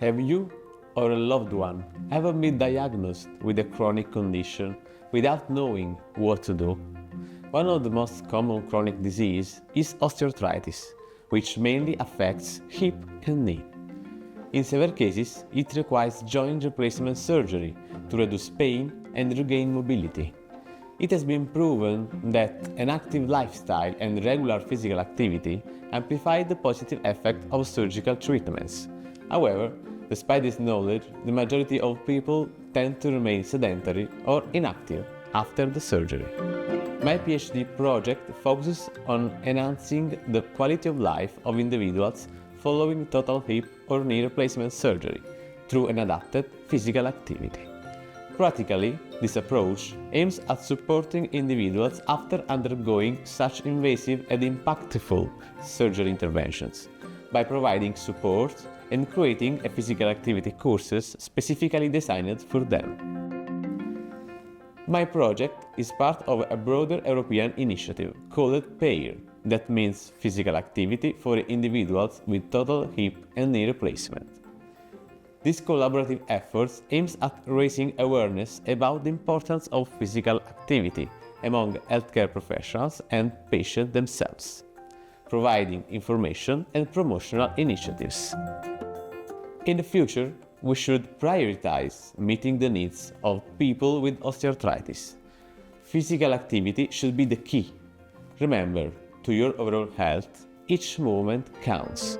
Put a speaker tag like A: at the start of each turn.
A: Have you or a loved one ever been diagnosed with a chronic condition without knowing what to do? One of the most common chronic diseases is osteoarthritis, which mainly affects hip and knee. In severe cases, it requires joint replacement surgery to reduce pain and regain mobility. It has been proven that an active lifestyle and regular physical activity amplify the positive effect of surgical treatments. However, despite this knowledge, the majority of people tend to remain sedentary or inactive after the surgery. My PhD project focuses on enhancing the quality of life of individuals following total hip or knee replacement surgery through an adapted physical activity. Practically, this approach aims at supporting individuals after undergoing such invasive and impactful surgery interventions by providing support and creating a physical activity courses specifically designed for them. My project is part of a broader European initiative called PAIR, that means Physical Activity for Individuals with Total Hip and Knee Replacement. This collaborative effort aims at raising awareness about the importance of physical activity among healthcare professionals and patients themselves, providing information and promotional initiatives. In the future, we should prioritize meeting the needs of people with osteoarthritis. Physical activity should be the key. Remember, to your overall health, each moment counts.